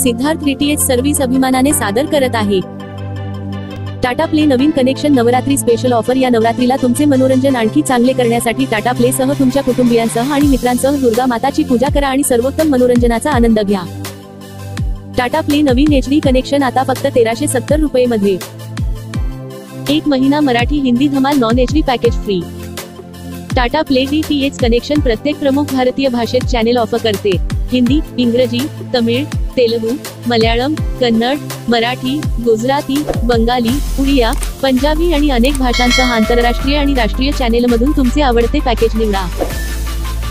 Siddharth DTH service अभिमानाने सादर करत आहे टाटा प्ले नवीन कनेक्शन नवरात्री स्पेशल ऑफर। या नवरात्रीला तुमचे मनोरंजन आणखी चांगले करण्यासाठी टाटा प्ले सह तुमच्या कुटुंबियांसह आणि मित्रांसह दुर्गा माताची पूजा करा आणि सर्वोत्तम मनोरंजनाचा आनंद घ्या। टाटा प्ले नवीन HD कनेक्शन आता फक्त 1370 रुपये मध्ये। 1 महिना मराठी हिंदी धमाल non HD package free. Tata play DTH connection प्रत्येक प्रमुख भारतीय भाषेत चॅनेल ऑफर करते। हिंदी, इंग्रजी, तमिळ, तेलुगू, मल्याळम, कन्नड, मराठी, गुजराती, बंगाली, उडिया, पंजाबी आणि अनेक भाषांसह आंतरराष्ट्रीय आणि राष्ट्रीय चॅनेलमधून तुमचे आवडते पॅकेज निवडा।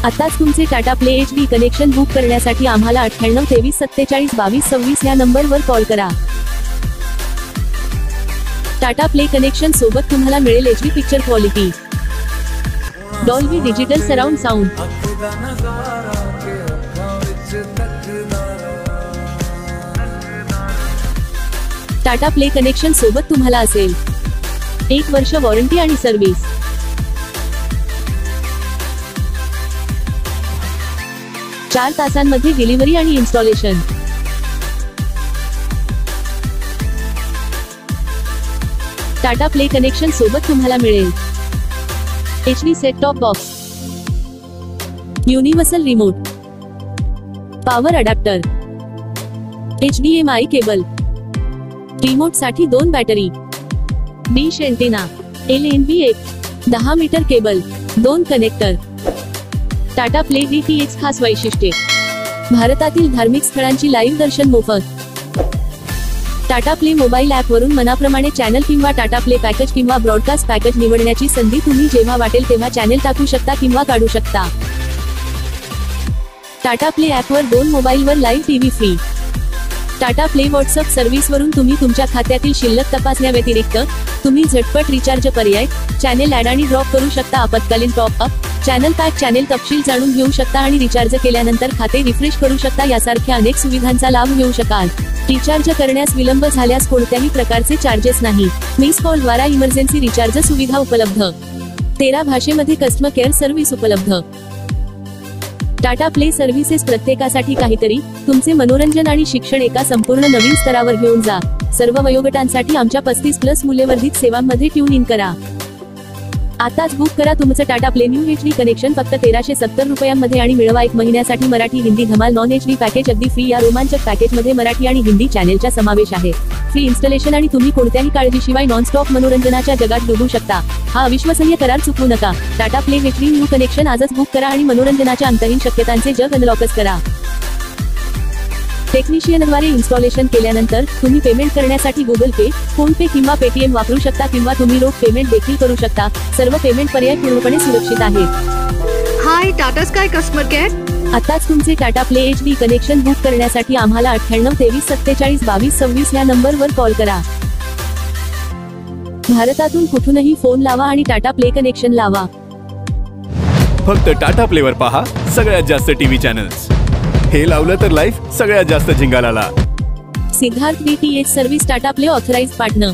आताच तुमचे Tata play HD connection book करण्यासाठी आम्हाला 98 23 47 22 26 या नंबरवर कॉल करा। टाटा प्ले कनेक्शन सोबत तुम्हाला मिळेल HD picture quality, Dolby digital surround sound, Tata play connection सोबत तुम्हाला असेल 1 वर्ष वॉरंटी आणि सर्व्हिस। चार तासांमध्ये डिलिव्हरी आणि इन्स्टॉलेशन। टाटा प्ले कनेक्शन सोबत तुम्हाला मिळेल HD set top box, universal remote, power adapter, HDMI cable, remote साठी 2 battery, dish antenna, LNB 10 metre cable, 2 connector. Tata play DTH खास वैशिष्ट्ये: भारतातील धार्मिक स्थळांची लाईव्ह दर्शन मोफत। टाटा प्ले मोबाईल ॲप वरून मनाप्रमाणे चॅनल किंवा टाटा प्ले पॅकेज किंवा ब्रॉडकास्ट पॅकेज निवडण्याची संधी। तुम्ही जेव्हा वाटेल तेव्हा चॅनल टाकू शकता किंवा काढू शकता। टाटा प्ले ॲपवर 2 मोबाईलवर live TV free. Tata play WhatsApp service वरून तुम्ही तुमच्या खात्यातील शिल्लक तपासण्याव्यतिरिक्त तुम्ही झटपट रिचार्ज पर्याय, चॅनेल ॲड आणि ड्रॉप करू शकता। आपत्कालीन top up, channel pack, channel तपशील जाणून घेऊ शकता आणि रिचार्ज केल्यानंतर खाते रिफ्रेश करू शकता यासारख्या अनेक सुविधांचा लाभ घेऊ शकाल। रिचार्ज करण्यास विलंब झाल्यास कोणत्याही प्रकारचे चार्जेस नाही। मिस कॉल द्वारा इमर्जन्सी रिचार्ज सुविधा उपलब्ध। 13 भाषेमध्ये कस्टमर केअर सर्व्हिस उपलब्ध। टाटा प्ले सर्व्हिसेस प्रत्येकासाठी काहीतरी। तुमचे मनोरंजन आणि शिक्षण एका संपूर्ण नवीन स्तरावर घेऊन जा। सर्व वयोगटांसाठी आमच्या 35+ मूल्यवर्धित सेवांमध्ये ट्यून इन करा। आताच बुक करा तुमचं Tata play new HD connection फक्त 1370 रुपयांमध्ये आणि मिळवा 1 महिन्यासाठी मराठी हिंदी धमाल नॉन HD पॅकेज अगदी फ्री। या रोमांचक पॅकेजमध्ये मराठी आणि हिंदी चॅनेलचा समावेश आहे। फ्री इन्स्टॉलेशन आणि तुम्ही कोणत्याही काळजीशिवाय नॉनस्टॉप मनोरंजनाच्या जगात डुबू शकता। हा अविश्वसनीय करार चुकवू नका। Tata play HD new connection आजच बुक करा आणि मनोरंजनाच्या अंतहीन शक्यतांचे जग अनलॉकच करा। टेक्निशियनद्वारे इन्स्टॉलेशन केल्यानंतर तुम्ही पेमेंट करण्यासाठी गुगल पे, फोन पे किंवा पेटीएम वापरू शकता किंवा तुम्ही रोख पेमेंट देखील करू शकता। सर्व पेमेंट पर्याय पूर्णपणे सुरक्षित आहेत। हाय टाटा स्काय कस्टमर केअर। आताच तुमचे Tata play HD connection book करण्यासाठी आम्हाला 98 23 47 22 26 या नंबरवर कॉल करा। भारतातून कुठूनही फोन लावा आणि टाटा प्ले कनेक्शन लावा। फक्त टाटा प्लेवर पहा सगळ्यात जास्त टीव्ही चॅनल्स। हे लावलं तर लाईफ सगळ्यात जास्त झिंगालाला। Siddharth DTH service Tata play authorised partner.